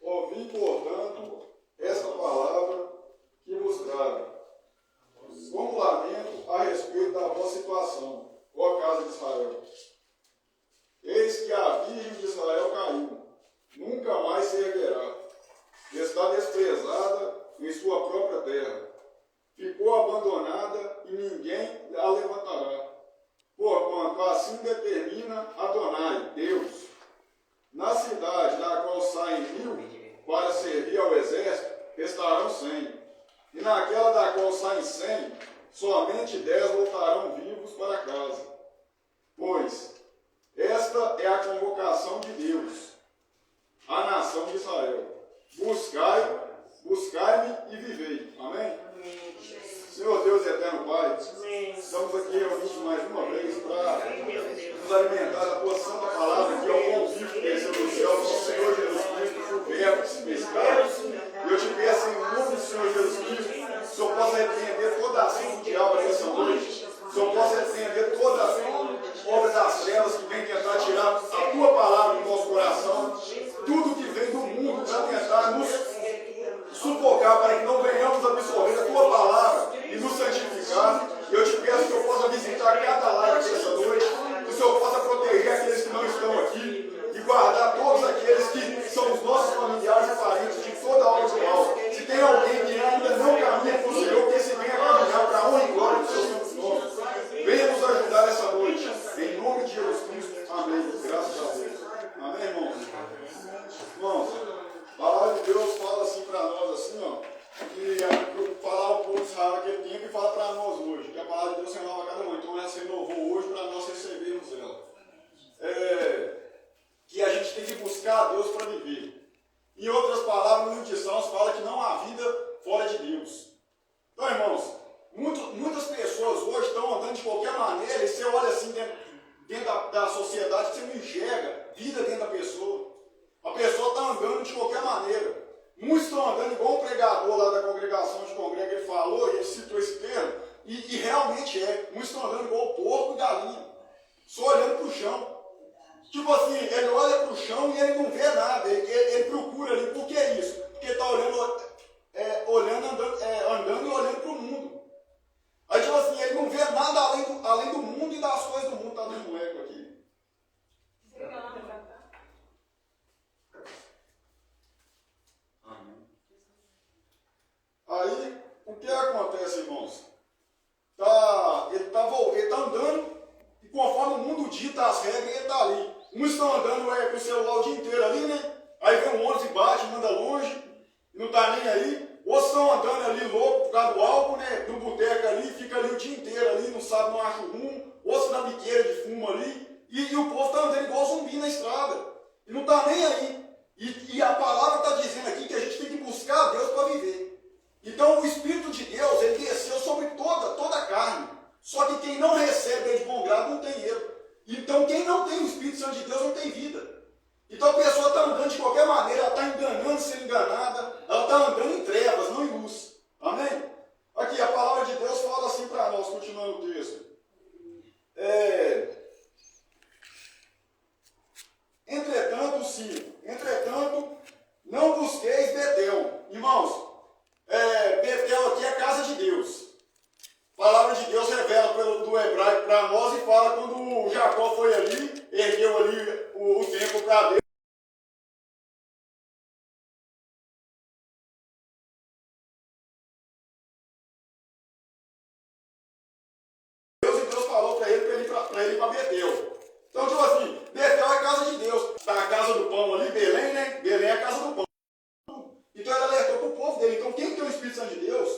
Ouvi, portanto, esta palavra que vos trago, como lamento a respeito da vossa situação, ó casa de Israel. Eis que a virgem de Israel caiu, nunca mais se erguerá. Está desprezada em sua própria terra. Ficou abandonada e ninguém a levantará. Porquanto assim determina Adonai, Deus. Na cidade da qual saem 1000 para servir ao exército, estarão 100. E naquela da qual saem 100, somente 10 voltarão vivos para casa. Pois esta é a convocação de Deus, a nação de Israel. Buscai-me e vivei. Amém? Senhor Deus eterno Pai, estamos aqui reunidos mais uma vez para nos alimentar da tua santa palavra, que é o pão vivo que desceu do céu, do Senhor Jesus Cristo, o verbo que se fez carne. E eu te peço em nome do Senhor Jesus Cristo, que o Senhor possa repreender toda a ação do diabo nessa noite, que o Senhor possa repreender toda a obra das trevas que vem tentar tirar a tua palavra do nosso coração, tudo que vem do mundo para tentar nos sufocar, para que não venhamos absorver a tua palavra e nos santificar. E eu te peço que eu possa visitar cada lar aqui essa noite, que o Senhor possa proteger aqueles que não estão aqui e guardar todos aqueles que são os nossos familiares e parentes de toda a obra do mal. Se tem alguém que ainda não caminha com o Senhor, que esse venha caminhar para a honra e glória do seu santo nome. Venha nos ajudar essa noite, em nome de Jesus Cristo. Amém. Graças a Deus. Amém, irmãos? Irmãos, a palavra de Deus fala assim para nós, assim, ó, que falar ao povo de Israel naquele tempo e fala para nós hoje, que a palavra de Deus se renova a cada um. Então ela se renovou hoje para nós recebermos ela. Que a gente tem que buscar a Deus para viver. Em outras palavras, no livro de Salmos fala que não há vida fora de Deus. Então, irmãos, muitas pessoas hoje estão andando de qualquer maneira e você olha assim dentro da sociedade, você não enxerga vida dentro da pessoa. A pessoa está andando de qualquer maneira. Muitos estão andando igual o pregador lá da congregação de congrega, ele falou, e ele citou esse termo, e realmente é. Muitos estão andando igual porco e galinha, só olhando para o chão. Tipo assim, ele olha para o chão e ele não vê nada, ele procura ali. Por que isso? Porque está olhando andando e olhando para o mundo. Aí tipo assim, ele não vê nada além do mundo e das coisas do mundo. Está dando um eco aqui. Aí, o que acontece, irmãos? Ele está andando, e conforme o mundo dita as regras, ele está ali. Uns estão andando com o celular o dia inteiro ali, né? Aí vem um ônibus e bate, manda longe, e não está nem aí. Outros estão andando ali louco por causa do álcool, né? No boteco ali, fica ali o dia inteiro ali, não sabe, não acha o rumo. Outros na biqueira de fumo ali. E o povo está andando igual zumbi na estrada. E não está nem aí. E a palavra está dizendo aqui que a gente tem que buscar a Deus para viver. Então o Espírito de Deus, ele desceu sobre toda a carne. Só que quem não recebe ele de bom grado não tem ele. Então quem não tem o Espírito Santo de Deus não tem vida. Então a pessoa está andando de qualquer maneira, ela está enganando, sendo enganada, ela está andando em trevas, não em luz. Amém? Aqui a palavra de Deus fala assim para nós, continuando o texto. Entretanto, não busqueis Betel. Irmãos, Betel aqui é a casa de Deus. A palavra de Deus revela do hebraico para nós e fala quando Jacó foi ali, ergueu ali o templo para Deus. E Deus falou para ele ir para Betel. Então, tipo assim, Betel é a casa de Deus. Está a casa do pão ali, Belém, né? Belém é a casa do pão. Então ele alertou para o povo dele. Então quem tem o Espírito Santo de Deus,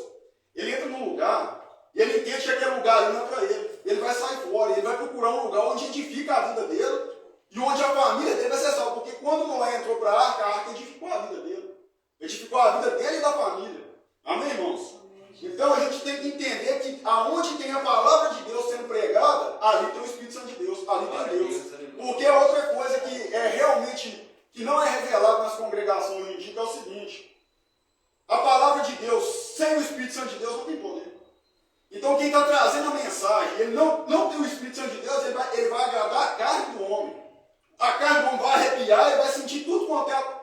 ele entra num lugar e ele entende que aquele lugar ali não é para ele. Ele vai sair fora, ele vai procurar um lugar onde edifica a vida dele e onde a família dele vai ser salva. Porque quando Noé entrou para a arca edificou a vida dele. Edificou a vida dele e da família. Amém, irmãos? Então a gente tem que entender que aonde tem a palavra de Deus sendo pregada, ali tem o Espírito Santo de Deus, ali tem Deus. Porque outra coisa que é realmente, que não é revelado nas congregações hoje em dia, é o seguinte: a palavra de Deus sem o Espírito Santo de Deus não tem poder. Então quem está trazendo a mensagem, ele não tem o Espírito Santo de Deus, ele vai agradar a carne do homem. A carne do homem vai arrepiar, ele vai sentir tudo quanto é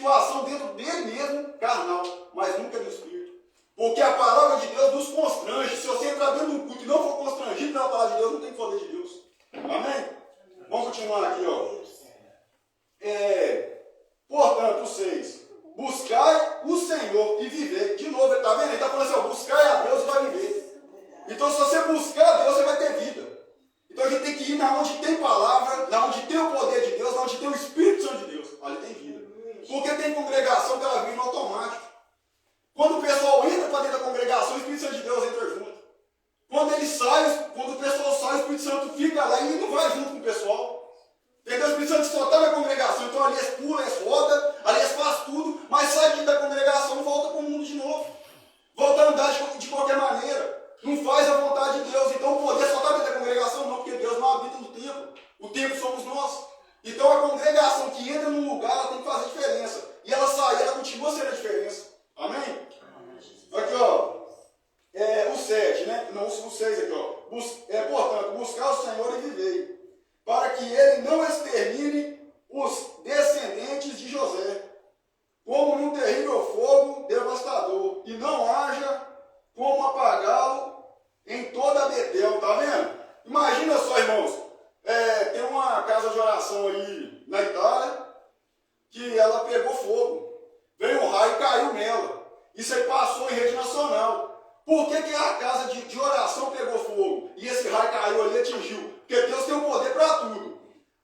situação dentro dele mesmo, carnal, mas nunca do Espírito. Porque a palavra de Deus nos constrange. Se você entrar dentro de um culto e não for constrangido pela palavra de Deus, não tem poder de Deus. Amém? Vamos continuar aqui, ó. Portanto, 6. Buscai o Senhor e viver. De novo, ele está vendo? Ele está falando assim, ó, buscai a Deus e vai viver. Então, se você buscar a Deus, você vai ter vida. Então, a gente tem que ir na onde tem palavra, na onde tem o poder de Deus, na onde tem o Espírito Santo de Deus. Ali tem vida. Porque tem congregação que ela vive no automático. Quando o pessoal entra para dentro da congregação, o Espírito Santo de Deus entra junto. Quando ele sai, quando o pessoal sai, o Espírito Santo fica lá e ele não vai junto com o pessoal. Entendeu? O Espírito Santo só está na congregação, então ali eles pulam, eles rodam, ali eles fazem tudo, mas sai da congregação e volta para o mundo de novo. Volta a andar de qualquer maneira. Não faz a vontade de Deus. Então o poder só está dentro da congregação, não, porque Deus não habita no templo. O templo somos nós. Então a congregação que entra num lugar, ela tem que fazer diferença. E ela sai, ela continua sendo a diferença. Amém? Aqui, ó. O 7, né? Não, o 6 aqui, ó. Portanto, buscar o Senhor e viver, para que ele não extermine os descendentes de José, como num terrível fogo devastador, e não haja como apagá-lo em toda a Betel. Tá vendo? Imagina só, irmãos, tem uma casa de oração aí na Itália, que ela pegou fogo. Veio um raio e caiu nela. Isso aí passou em rede nacional. Por que a casa de oração pegou fogo e esse raio caiu ali e atingiu? Porque Deus tem o poder para tudo.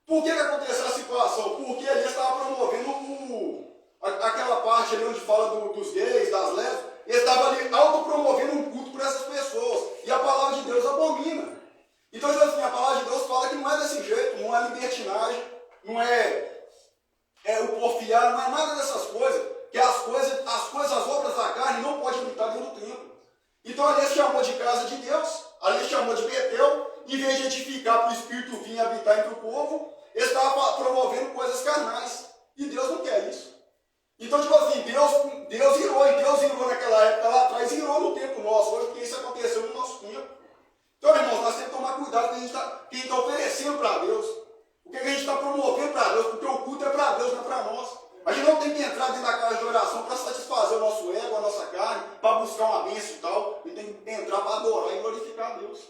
Por que aconteceu a situação? Porque ele estava promovendo aquela parte ali onde fala dos gays, das lésbicas. Ele estava ali autopromovendo um culto para essas pessoas. E a palavra de Deus abomina. Então, assim, a palavra de Deus fala que não é desse jeito, não é libertinagem, não é o porfiar, não é nada dessas coisas. Que as obras da carne não podem habitar dentro do templo. Então ali ele chamou de casa de Deus, ali ele chamou de Betel, em vez de edificar para o Espírito vir habitar entre o povo, ele estava promovendo coisas carnais. E Deus não quer isso. Então, tipo assim, Deus irou naquela época lá atrás, irou no tempo nosso, hoje, porque isso aconteceu no nosso tempo. Então, irmãos, nós temos que tomar cuidado com o que a gente está oferecendo para Deus. O que a gente está promovendo para Deus, porque o culto é para Deus, não é para nós. A gente não tem que entrar dentro da casa de oração para satisfazer o nosso ego, a nossa carne, para buscar uma bênção e tal. A gente tem que entrar para adorar e glorificar a Deus.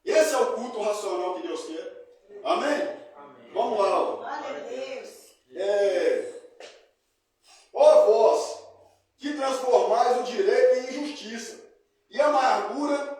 Esse é o culto racional que Deus quer. Amém? Amém. Vamos lá. Glória a Deus. Ó vós, que transformais o direito em injustiça, e a amargura,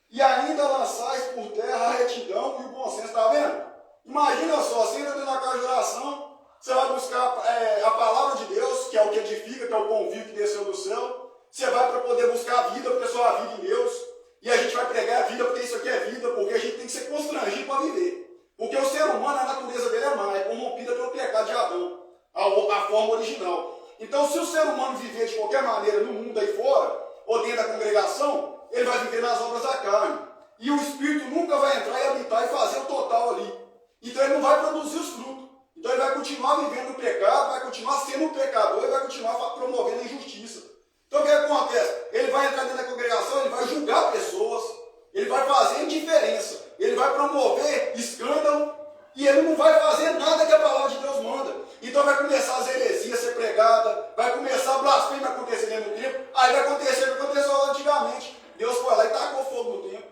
e ainda lançais por terra a retidão e o bom senso. Está vendo? Imagina só, você entra dentro da casa de oração, você vai buscar a palavra de Deus, que é o que edifica, que é o convívio que desceu do céu. Você vai para poder buscar a vida, porque só a vida em Deus. E a gente vai pregar a vida, porque isso aqui é vida, porque a gente tem que ser constrangido para viver. Porque o ser humano, a natureza dele é má, é corrompida pelo pecado de Adão, a forma original. Então, se o ser humano viver de qualquer maneira no mundo aí fora, ou dentro da congregação, ele vai viver nas obras da carne. E o Espírito nunca vai entrar e habitar e fazer o total ali. Então, ele não vai produzir os frutos. Então ele vai continuar vivendo o pecado, vai continuar sendo um pecador e vai continuar promovendo a injustiça. Então o que acontece? Ele vai entrar dentro da congregação, ele vai julgar pessoas, ele vai fazer indiferença, ele vai promover escândalo e ele não vai fazer nada que a palavra de Deus manda. Então vai começar as heresias a ser pregadas, vai começar a blasfêmia a acontecer dentro do templo, aí vai acontecer o que aconteceu lá antigamente. Deus foi lá e tacou fogo no templo.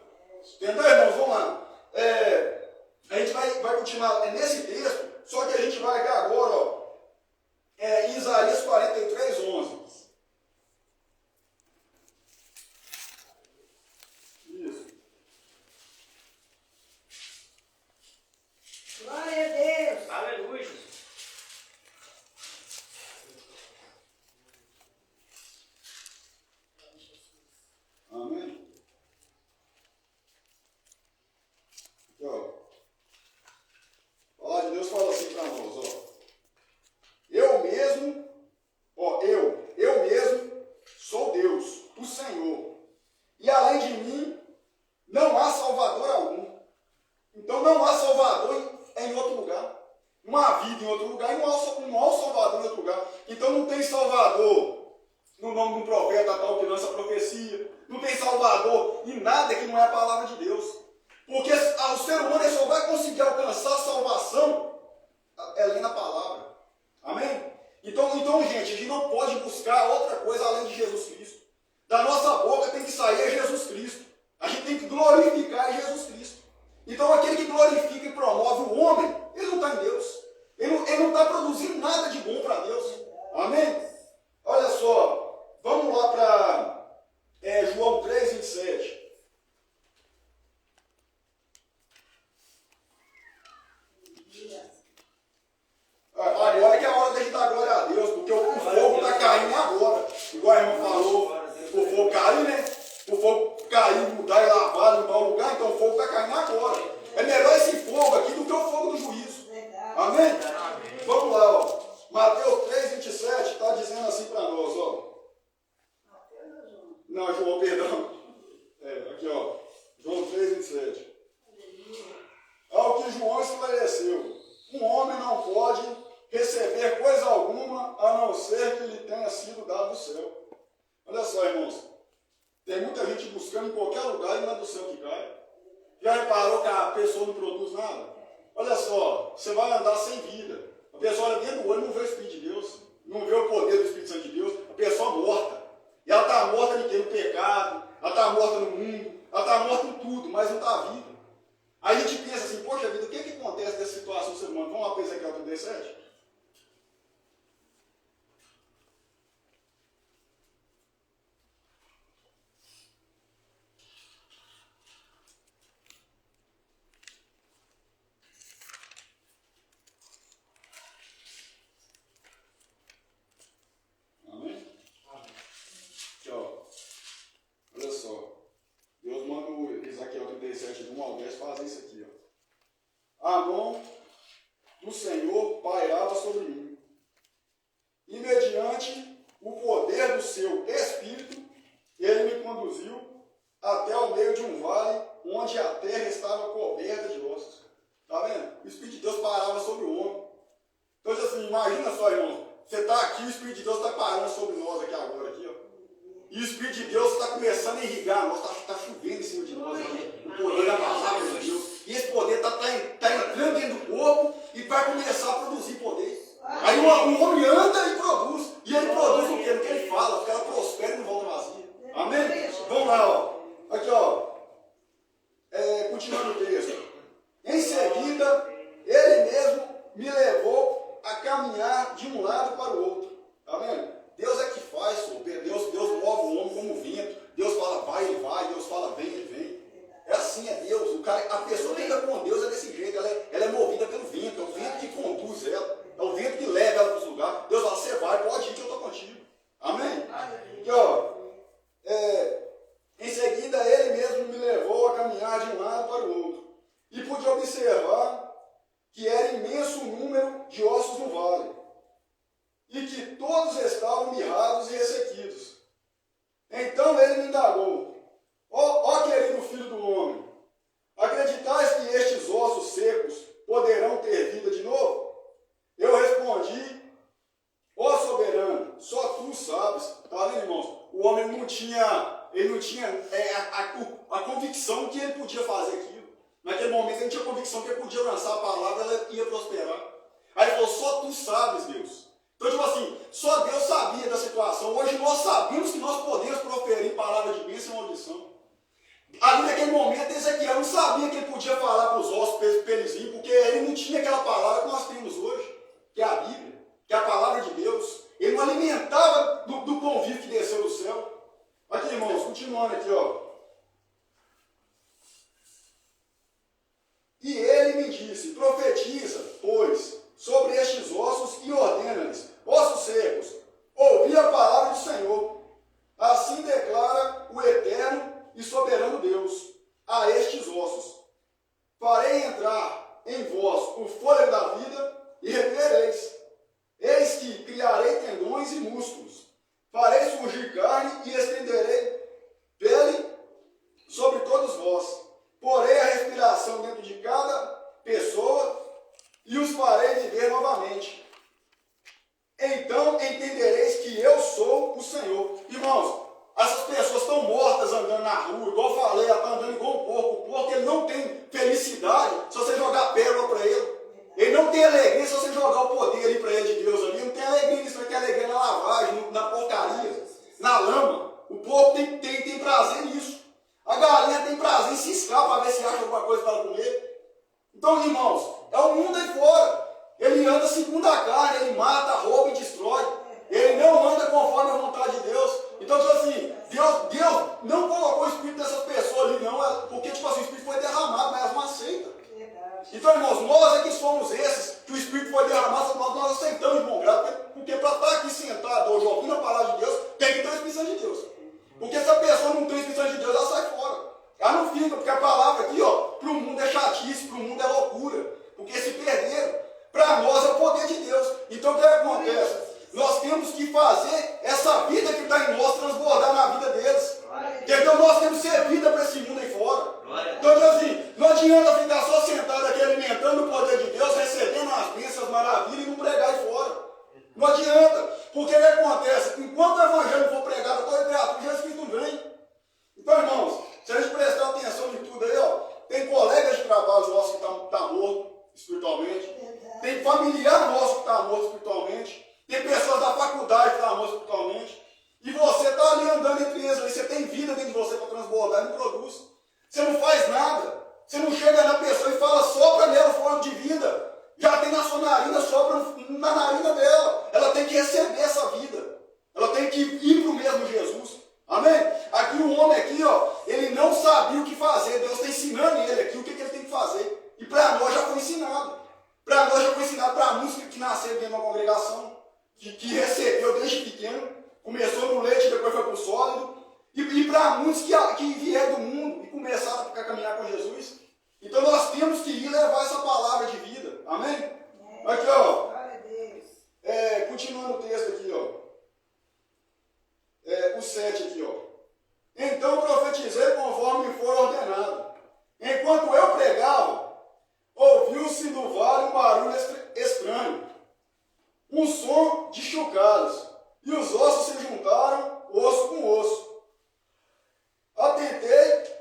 Entendeu, irmãos? Vamos lá. A gente vai continuar nesse texto. Só que a gente vai aqui agora, ó, em Isaías 43, 11. Isso. Glória a Deus. Aleluia. Amém? Aqui, ó. A palavra de Deus fala assim para nós, ó. Eu mesmo sou Deus, o Senhor. E além de mim, não há Salvador algum. Então não há Salvador em outro lugar. Não há vida em outro lugar e não há Salvador em outro lugar. Então não tem Salvador no nome de um profeta tal que lança profecia. Não tem Salvador em nada que não é a palavra de Deus. Porque o ser humano só vai conseguir alcançar a salvação ali na palavra. Amém? Então Então, gente, a gente não pode buscar outra coisa além de Jesus Cristo. Da nossa boca tem que sair Jesus Cristo. A gente tem que glorificar Jesus Cristo. Então, aquele que glorifica e promove o homem, ele não está em Deus. Ele não está produzindo nada de bom para Deus. Amém? Olha só, vamos lá para João 3, 27. Agora que é a hora de a gente dar glória a Deus, porque o fogo está caindo agora. Igual a irmã falou, o fogo caiu, né? O fogo caiu, mudar e lavar, limpar o lugar, então o fogo está caindo agora. É melhor esse fogo aqui do que o fogo do juízo. Amém? Vamos lá, ó. Mateus 3, 27 está dizendo assim para nós, ó. Não, João, perdão. Aqui, ó. João 3, 27. Ao que João esclareceu, um homem não pode receber coisa alguma a não ser que lhe tenha sido dado do céu. Olha só, irmãos. Tem muita gente buscando em qualquer lugar e não é do céu que cai. Já reparou que a pessoa não produz nada? Olha só, você vai andar sem vida. A pessoa olha dentro do olho e não vê o Espírito de Deus, não vê o poder do Espírito Santo de Deus. A pessoa morta. E ela está morta de quê? No pecado, ela está morta no mundo, ela está morta em tudo, mas não está viva. Aí a gente pensa assim, poxa vida, o que acontece nessa situação do ser humano? Vamos lá para Ezequiel 37? Fazer isso aqui, ó. A mão do Senhor pairava sobre mim, e mediante o poder do seu Espírito, ele me conduziu até o meio de um vale, onde a terra estava coberta de ossos. Está vendo? O Espírito de Deus parava sobre o homem. Então, assim, imagina só, irmão, você está aqui, o Espírito de Deus está parando sobre nós aqui agora, aqui, ó. E o Espírito de Deus está começando a irrigar nós, está chovendo em cima de nós aqui. O poder da palavra de Deus. E esse poder está entrando dentro do corpo e vai começar a produzir poder. Aí o homem anda e produz. E ele produz o quê? No que ele fala, porque ela prospera e não volta vazia. Amém? Vamos lá, ó. Aqui, ó. Continuando o texto. Em seguida, ele mesmo me levou a caminhar de um lado para o outro. Tá vendo? Deus é que faz, Deus move o homem como o vento. Deus fala, vai, ele vai. Deus fala, vem, ele vem. É assim, é Deus. A pessoa que anda com Deus é desse jeito. Ela é movida pelo vento. É o vento que conduz ela. É o vento que leva ela para os lugares. Deus fala, você vai, pode ir que eu estou contigo. Amém? Aqui, ó. Em seguida, ele mesmo me levou a caminhar de um lado para o outro. E pude observar que era imenso o número de ossos no vale. E que todos estavam mirrados e ressequidos. Então ele me indagou: ó querido filho do homem, acreditais que estes ossos secos poderão ter vida de novo? Eu respondi: ó soberano, só tu sabes. Tá vendo, irmãos? O homem não tinha a convicção que ele podia fazer aquilo. Naquele momento ele tinha a convicção que ele podia lançar a palavra e ela ia prosperar. Aí ele falou: só tu sabes, Deus. Então, tipo assim, só Deus sabia da situação. Hoje nós sabemos que nós podemos proferir palavras de bênção e maldição. Ali naquele momento, Ezequiel não sabia que ele podia falar para os ossos, para eles virem, porque ele não tinha aquela palavra que nós temos hoje, que é a Bíblia, que é a palavra de Deus. Ele não alimentava do pão vivo que desceu do céu. Aqui, irmãos, continuando aqui, ó. E ele me disse: profetiza, pois, sobre estes ossos e ordena-lhes: ossos secos, ouvi a palavra do Senhor. Assim declara o eterno e soberano Deus a estes ossos: farei entrar em vós o fôlego da vida e revivereis. Eis que criarei tendões e músculos, farei surgir carne e estenderei pele sobre todos vós. Porei a respiração dentro de cada pessoa e os farei viver novamente. Então entendereis que eu sou o Senhor. Irmãos, essas pessoas estão mortas andando na rua, igual eu falei, ela está andando igual um porco. O porco, ele não tem felicidade se você jogar pérola para ele. Ele não tem alegria se você jogar o poder ali para ele de Deus ali. Ele não tem alegria nisso, ele tem alegria fica, porque a palavra aqui, para o mundo é chatice, para o mundo é loucura. Porque se perderam, para nós é o poder de Deus. Então o que acontece? Nós temos que fazer essa vida que está em nós transbordar na vida deles. Então nós temos que ser vida para esse mundo aí fora. Então assim, não adianta ficar só sentado aqui alimentando o poder de Deus, recebendo as bênçãos, maravilhas e não pregar aí fora. Não adianta. Porque o que acontece? Enquanto o evangelho for pregado a toda criatura, Jesus Cristo não vem. Então, irmãos, se a gente prestar atenção em tudo aí, tem colegas de trabalho nosso que está morto espiritualmente, tem familiar nosso que está morto espiritualmente, tem pessoas da faculdade que estão mortas espiritualmente, e você está ali andando entre eles, você tem vida dentro de você para transbordar e não produz. Você não faz nada, você não chega na pessoa e fala, sopra nela o fôlego de vida, já tem na sua narina, sopra na narina dela, ela tem que receber essa vida, ela tem que ir para o mesmo Jesus. Amém? Aqui o homem aqui, ele não sabia o que fazer. Deus está ensinando ele aqui o que ele tem que fazer. E para nós já foi ensinado. Para nós já foi ensinado, para muitos que nasceram dentro de uma congregação, que recebeu desde pequeno, começou no leite, depois foi para o sólido. E para muitos que vieram do mundo e começaram a caminhar com Jesus. Então nós temos que ir levar essa palavra de vida. Amém? Aqui, continuando o texto aqui, o 7 aqui, Então profetizei conforme me foi ordenado. Enquanto eu pregava, ouviu-se no vale um barulho estranho, um som de chocalhos, e os ossos se juntaram, osso com osso. Atentei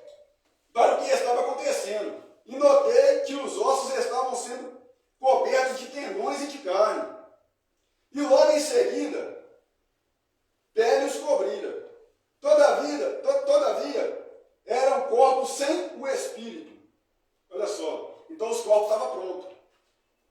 para o que estava acontecendo, e notei que os ossos estavam sendo cobertos de tendões e de carne. E logo em seguida, pele os cobrira. Todavia, eram corpos sem o espírito. Olha só, então os corpos estavam prontos.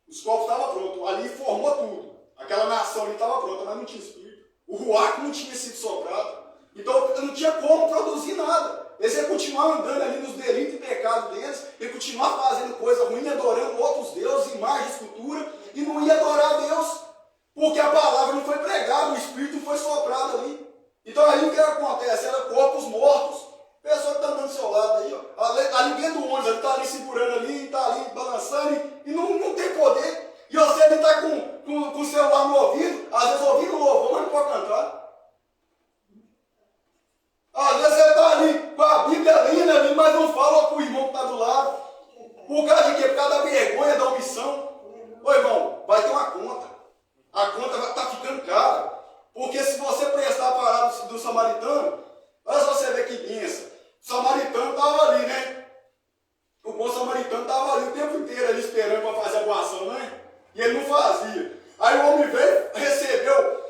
Os corpos estavam prontos, ali formou tudo. Aquela nação ali estava pronta, mas não tinha espírito. O ruaco não tinha sido soprado. Então não tinha como produzir nada. Eles iam continuar andando ali nos delitos e pecados deles, iam continuar fazendo coisa ruim, adorando outros deuses, imagem, escultura, e não ia adorar a Deus. Porque a palavra não foi pregada, o espírito foi soprado ali. Então aí o que acontece? Era corpos mortos. A pessoa que está andando do seu lado aí, ali dentro do ônibus, ele está ali segurando ali, está ali balançando e não tem poder. E você ali está com o celular no ouvido, às vezes ouvindo o louvor, mas não pode cantar. Às vezes você está ali com a Bíblia lendo ali, mas não fala com o irmão que está do lado. Por causa de quê? Por causa da vergonha, da omissão. Ô irmão, vai ter uma conta. A conta vai estar ficando cara. Porque se você prestar a palavra do samaritano, olha só você ver que bênção. O samaritano estava ali, né? O bom samaritano estava ali o tempo inteiro ali esperando para fazer a doação, né? E ele não fazia. Aí o homem veio, recebeu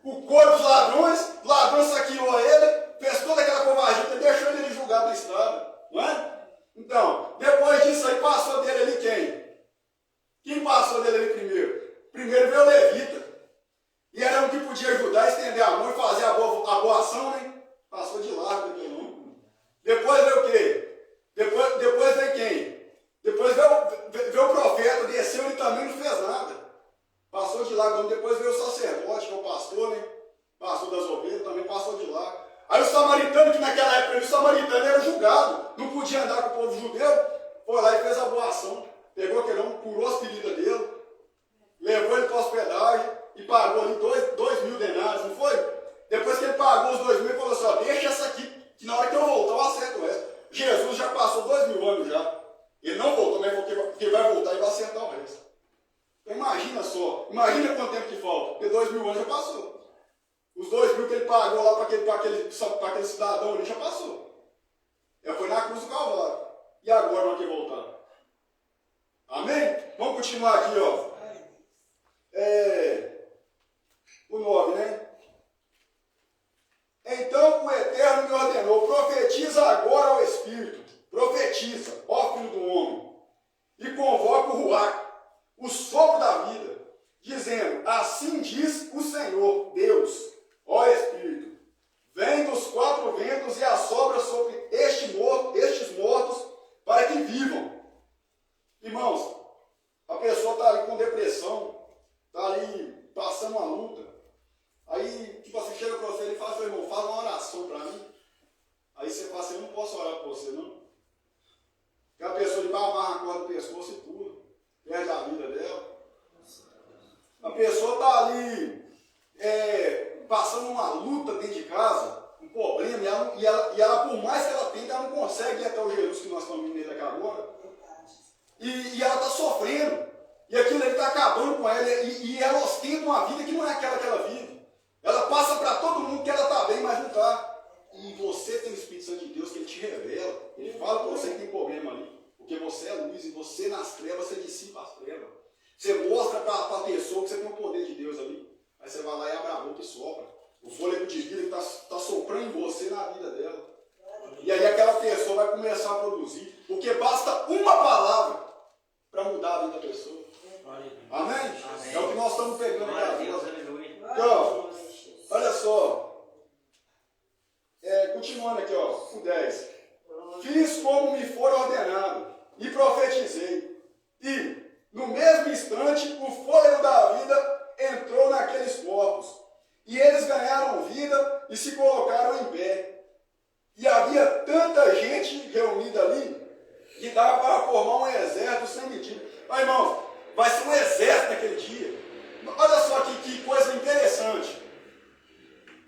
o corpo dos ladrões, o ladrão saqueou ele, fez toda aquela covardia, deixou ele julgado na estrada, não é? Então, depois disso aí passou dele ali quem? Quem passou dele ali primeiro? Primeiro veio o levita. E era um que podia ajudar, estender a mão e fazer a boa ação, né? Passou de largo daquele não. Depois veio o quê? Depois veio quem? Depois veio o profeta, desceu e também não fez nada. Passou de largo. Depois veio o sacerdote, que é o pastor, né? Pastor das ovelhas, também passou de largo. Aí o samaritano, que naquela época o samaritano era julgado, não podia andar com o povo judeu, foi lá e fez a boa ação. Pegou aquele homem, curou as feridas dele, levou ele para a hospedagem e pagou ali 2.000 denários, não foi? Depois que ele pagou os 2.000, ele falou assim, deixa essa aqui, que na hora que eu voltar eu acerto essa. Jesus já passou 2.000 anos já. Ele não voltou, mas porque vai voltar e vai acertar o resto. Então imagina só, imagina quanto tempo que falta, porque 2.000 anos já passou. Os 2.000 que ele pagou lá para aquele cidadão ali já passou. Ele foi na cruz do Calvário. E agora vai que voltar? Amém? Vamos continuar aqui, o 9, né? Então o Eterno me ordenou, profetiza agora ao Espírito, profetiza, ó filho do homem, e convoca o Ruach, o sopro da vida, dizendo, assim diz o Senhor, Deus, ó Espírito, vem dos 4 ventos e assopra sobre estes mortos, para que vivam. Irmãos, a pessoa está ali com depressão, está ali passando uma luta. Aí, tipo assim, chega para você e fala assim, irmão, faz uma oração para mim. Aí você fala assim, eu não posso orar por você, não. Aquela pessoa de amarra a corda do pescoço e pula. Perde a vida dela. A pessoa está ali passando uma luta dentro de casa, um problema, e ela, por mais que ela tente, ela não consegue ir até o Jesus que nós estamos indo nele aqui agora. E ela está sofrendo. E aquilo ali está acabando com ela. E ela ostenta uma vida que não é aquela que ela vive. Ela passa para todo mundo que ela está bem, mas não está. E você tem o Espírito Santo de Deus que ele te revela. Ele fala para você que tem problema ali. Porque você é luz e você nas trevas, você dissipa as trevas. Você mostra para a pessoa que você tem o poder de Deus ali. Aí você vai lá e abre a boca e sopra. O fôlego de vida que está soprando em você na vida dela. E aí aquela pessoa vai começar a produzir. Porque basta uma palavra para mudar a vida da pessoa. Amém? Amém? É o que nós estamos pegando aqui agora. Então, olha só. Continuando aqui, ó, o 10. Fiz como me for ordenado e profetizei. E, no mesmo instante, o fôlego da vida entrou naqueles corpos. E eles ganharam vida e se colocaram em pé. E havia tanta gente reunida ali que dava para formar um exército sem medida. Mas, irmãos, vai ser um exército naquele dia. Olha só que coisa interessante.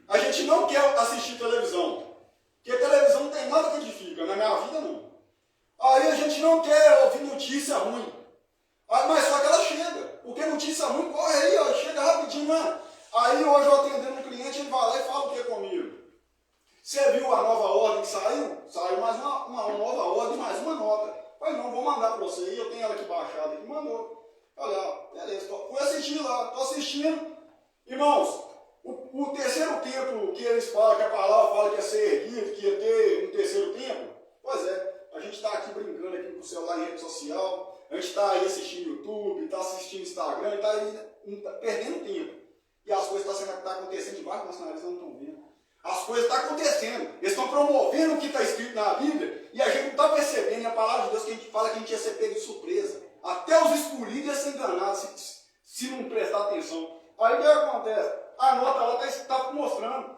A gente não quer assistir televisão. Porque televisão não tem nada que edifica. Na minha vida, não. Aí a gente não quer ouvir notícia ruim. Mas só que ela chega. Porque notícia ruim corre aí, ó, chega rapidinho, mano. Aí hoje eu atendendo um cliente, ele vai lá e fala o que comigo? Você viu a nova ordem que saiu? Saiu mais uma nova ordem, mais uma nota. Falei, não, vou mandar para você aí, eu tenho ela aqui baixada aqui, mandou. Olha, beleza, fui assistir lá, estou assistindo. Irmãos, o terceiro tempo que eles falam, que a palavra fala que ia ser erguido, que ia ter um terceiro tempo, pois é, a gente está aqui brincando aqui com o celular em rede social, a gente está aí assistindo YouTube, está assistindo Instagram, está aí perdendo tempo. E as coisas estão acontecendo debaixo da nossa nariz, não estão vendo. As coisas estão acontecendo. Eles estão promovendo o que está escrito na Bíblia e a gente não está percebendo. E a palavra de Deus que a gente fala que a gente ia ser pego de surpresa. Até os escolhidos iam ser enganados se não prestar atenção. Aí o que acontece? A nota lá está mostrando.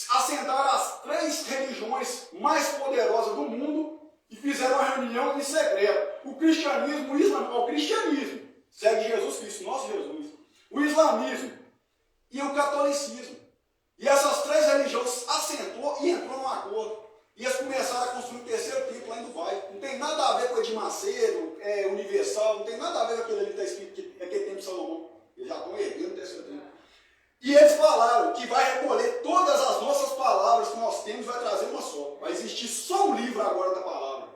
Assentaram as 3 religiões mais poderosas do mundo e fizeram uma reunião em secreto. O cristianismo, o islamismo, o cristianismo segue Jesus Cristo, nosso Jesus. O islamismo e o catolicismo. E essas 3 religiões assentou e entrou num acordo. E eles começaram a construir o terceiro templo lá em Dubai. Não tem nada a ver com Edir Macedo, Universal, não tem nada a ver com aquele ali que está escrito, que é aquele templo de Salomão. Eles já estão erguendo o terceiro templo. E eles falaram que vai recolher todas as nossas palavras que nós temos, vai trazer uma só. Vai existir só um livro agora da palavra.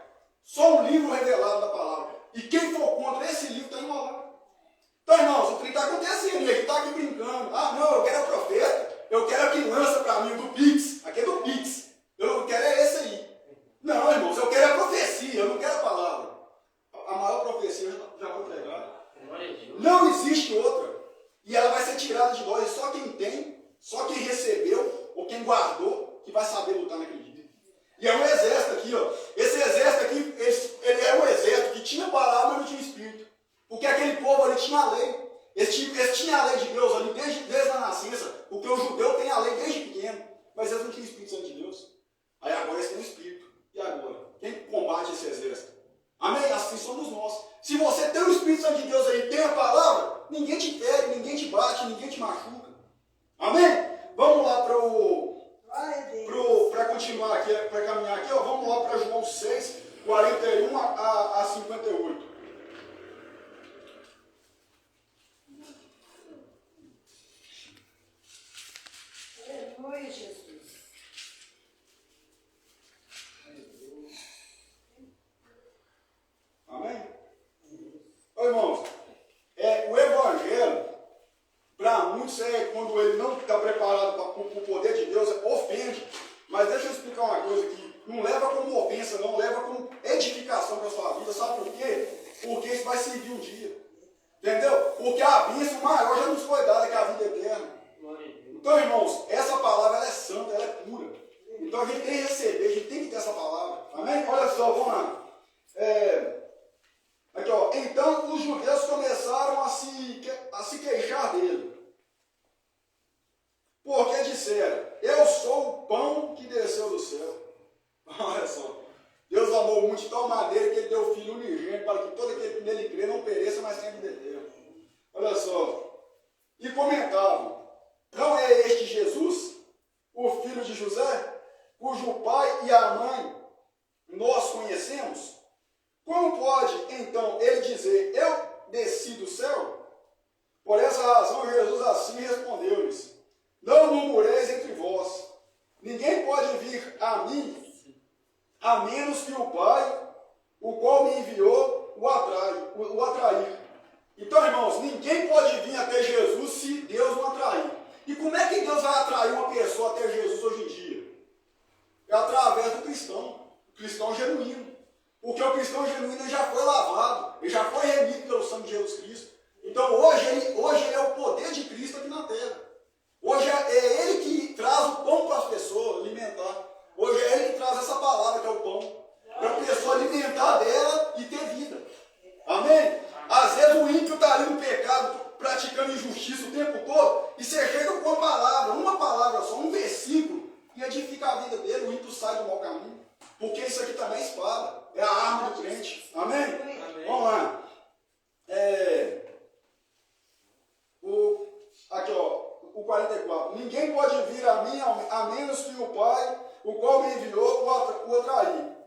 Só um livro revelado da palavra. E quem for contra esse livro está enrolado. Então, irmãos, o que está acontecendo? Ele está aqui brincando. Ah, não, eu quero a profeta. Eu quero que lança para mim o do Pix. Aqui é do Pix. Eu quero esse aí. Não, irmãos, eu quero a profecia. Eu não quero a palavra. A maior profecia já foi pregada. Não existe outra. E ela vai ser tirada de nós. Só quem tem, só quem recebeu ou quem guardou, que vai saber lutar naquele dia. E é um exército aqui, ó. Esse exército aqui, ele era um exército que tinha palavra, mas não tinha espírito. Porque aquele povo ali tinha a lei. Eles tinham a lei de Deus ali desde a nascença. Porque o judeu tem a lei desde pequeno. Mas eles não tinham o Espírito Santo de Deus. Aí agora eles têm o Espírito. E agora? Quem combate esse exército? Amém? Assim somos nós. Se você tem o Espírito Santo de Deus aí e tem a palavra, ninguém te fere, ninguém te bate, ninguém te machuca. Amém? Vamos lá para continuar aqui, para caminhar aqui, ó, vamos lá para João 6, 41 a 58. Aleluia, Jesus. Amém? Ô, irmãos, o Evangelho, para muitos, quando ele não está preparado para o poder de Deus, ofende. Mas deixa eu explicar uma coisa aqui. Não leva como ofensa, não leva como edificação para a sua vida. Sabe por quê? Porque isso vai servir um dia. Entendeu? Porque a bênção maior já nos foi dada, que é a vida eterna. Então, irmãos, essa palavra ela é santa, ela é pura. Então a gente tem que receber, a gente tem que ter essa palavra. Amém? Olha só, vamos lá. Aqui, ó. Então os judeus começaram a se queixar dele. Porque disseram, eu sou o pão que desceu do céu. Olha só. Deus amou o a menos que o Pai, o qual me enviou, o atrair. Então, irmãos, ninguém pode vir até Jesus se Deus não atrair. E como é que Deus vai atrair uma pessoa até Jesus hoje em dia? É através do cristão, o cristão genuíno. Porque o cristão genuíno ele já foi lavado, ele já foi remido pelo sangue de Jesus Cristo. Então hoje ele é o poder de Cristo aqui na terra. Hoje é ele que traz o pão para as pessoas alimentar. Hoje é ele que traz essa palavra que é o pão. Para a pessoa alimentar dela e ter vida. Amém? Às vezes o ímpio está ali no pecado, praticando injustiça o tempo todo, e você chega com uma palavra só, um versículo, e edifica a vida dele, o ímpio sai do mau caminho. Porque isso aqui também é espada, é a arma do crente. Amém? Amém. Vamos lá. Aqui, ó, o 44. Ninguém pode vir a mim a menos que o Pai, o qual me enviou, o atrair.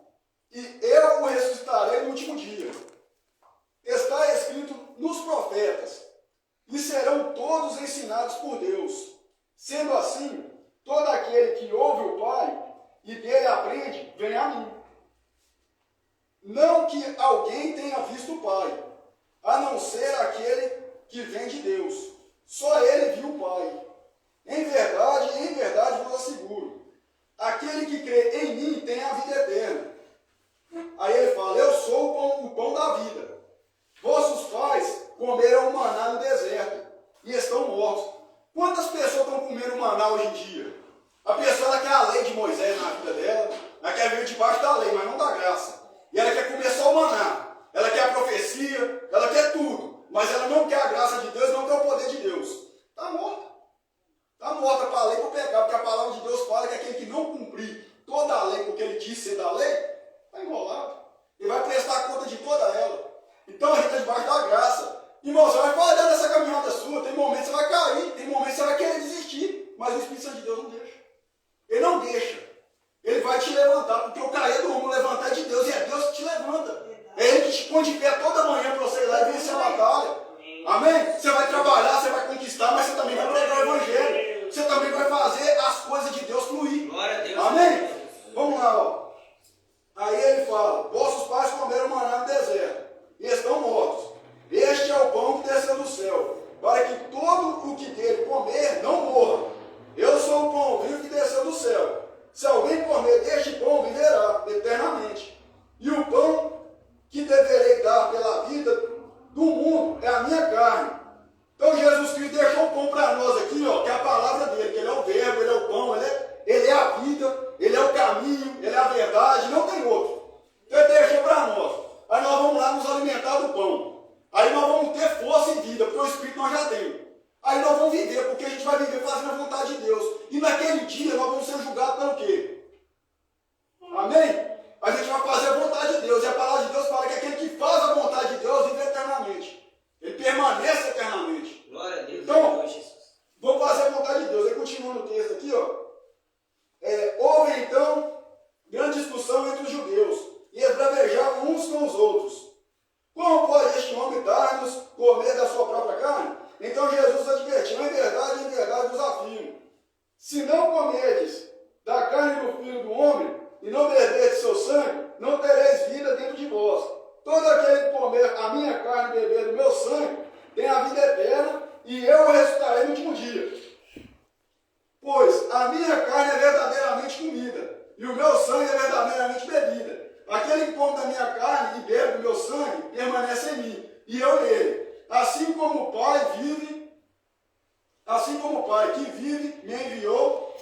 E eu o ressuscitarei no último dia. Está escrito nos profetas, e serão todos ensinados por Deus. Sendo assim, todo aquele que ouve o Pai e dele aprende, vem a mim. Não que alguém tenha visto o Pai, a não ser aquele que vem de Deus. Só ele viu o Pai. Em verdade vos asseguro, aquele que crê em mim tem a vida eterna. Aí ele fala, eu sou o pão da vida. Vossos pais comeram maná no deserto e estão mortos. Quantas pessoas estão comendo maná hoje em dia? A pessoa ela quer a lei de Moisés na vida dela, ela quer viver debaixo da lei, mas não da graça. E ela quer comer só o maná, ela quer a profecia, ela quer tudo, mas ela não quer a graça de Deus, não quer o poder de Deus. Está morta. Está morta para a lei e para o pecado, porque a palavra de Deus fala que aquele que não cumprir toda a lei, porque ele disse ser da lei, está enrolado. Ele vai prestar conta de toda ela. Então a gente está debaixo da graça. Irmão, você vai falhar nessa caminhada sua, tem momentos que você vai cair, tem momentos que você vai querer desistir, mas o Espírito Santo de Deus não deixa. Ele não deixa. Ele vai te levantar, porque o cair do rumo levantar é de Deus, e é Deus que te levanta. É Ele que te põe de pé toda manhã para você ir lá e vencer a batalha. Amém? Você vai trabalhar, você vai conquistar, mas você também vai pregar o Evangelho. Você também vai fazer as coisas de Deus fluir. Glória a Deus. Amém? Vamos lá, ó. Aí ele fala, vossos pais comeram maná no deserto e estão mortos. Este é o pão que desceu do céu, para que todo o que dele comer não morra. Eu sou o pão vivo que desceu do céu. Se alguém comer deste pão, viverá eternamente. E o pão que deverei dar pela vida do mundo é a minha carne. Então Jesus Cristo deixou o pão para nós aqui, ó, que é a palavra dele, que ele é o verbo, ele é o pão, ele é a vida, ele é o caminho, ele é a verdade, não tem outro. Então ele deixou para nós. Aí nós vamos lá nos alimentar do pão. Aí nós vamos ter força e vida, porque o Espírito nós já temos. Aí nós vamos viver, porque a gente vai viver fazendo a vontade de Deus. E naquele dia nós vamos ser julgados pelo quê? Amém? A gente vai fazer a vontade de Deus. E a palavra de Deus fala que aquele que faz a vontade de Deus vive eternamente. Ele permanece eternamente. Glória a Deus. Então, vamos fazer a vontade de Deus. Aí continuando o texto aqui, ó. Houve então grande discussão entre os judeus. E eles bravejavam uns com os outros. Como pode este homem dar-nos comer da sua própria carne? Então Jesus advertiu, em verdade vos afirmo. Se não comerdes da carne do Filho do Homem e não beberdes seu sangue, não tereis vida dentro de vós. Todo aquele que comer a minha carne e beber do meu sangue tem a vida eterna e eu o ressuscitarei no último dia. Pois a minha carne é verdadeiramente comida e o meu sangue é verdadeiramente bebida. Aquele que come da minha carne e bebe do meu sangue permanece em mim, e eu nele. Assim como o Pai que vive me enviou,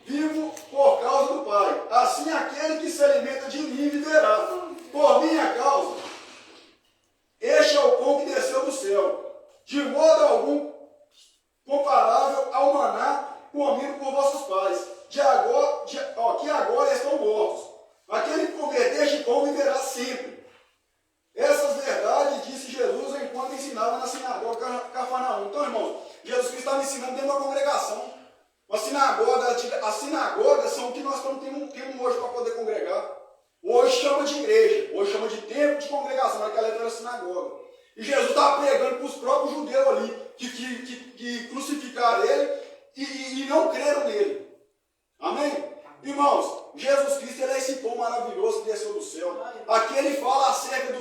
vivo por causa do Pai. Assim aquele que se alimenta de mim viverá. Por minha causa, este é o pão que desceu do céu, de modo algum comparável ao maná comido por vossos pais, que agora estão mortos. Aquele que comer deste pão viverá sempre. Essas verdades disse Jesus enquanto ensinava na sinagoga de Cafarnaum. Então, irmãos, Jesus Cristo estava ensinando dentro de uma congregação. As sinagogas são o que nós temos hoje para poder congregar. Hoje chama de igreja, hoje chama de templo de congregação, naquela época era sinagoga. E Jesus estava pregando para os próprios judeus ali, que crucificaram ele e não creram nele. Amém? Irmãos, Jesus Cristo ele é esse pão maravilhoso que desceu do céu. Aqui ele fala acerca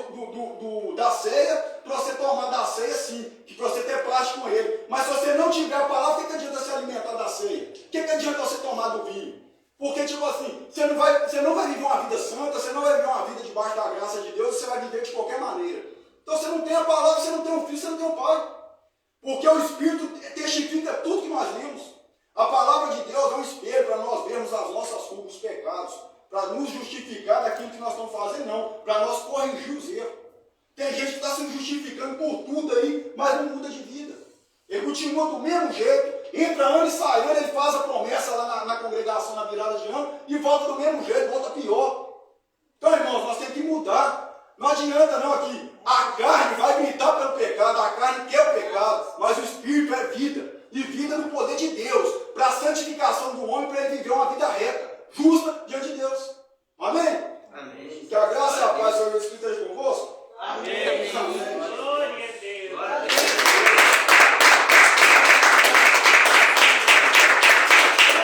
da ceia, para você tomar da ceia sim, que para você ter parte com ele. Mas se você não tiver a palavra, o que adianta se alimentar da ceia? O que adianta você tomar do vinho? Porque, tipo assim, você não vai viver uma vida santa, você não vai viver uma vida debaixo da graça de Deus, você vai viver de qualquer maneira. Então você não tem a palavra, você não tem um filho, você não tem um pai. Porque o Espírito testifica tudo que nós vimos. A palavra de Deus é um espelho para nós vermos as nossas culpas, os pecados, para nos justificar daquilo que nós estamos fazendo, não, para nós corrigir os erros. Tem gente que está se justificando por tudo aí, mas não muda de vida. Ele continua do mesmo jeito, entra ano e sai ano, ele faz a promessa lá na congregação na virada de ano e volta do mesmo jeito, volta pior. Então, irmãos, nós temos que mudar. Não adianta não aqui. A carne vai gritar pelo pecado, a carne quer o pecado, mas o Espírito é vida. E vida no poder de Deus, para a santificação do homem, para ele viver uma vida reta, justa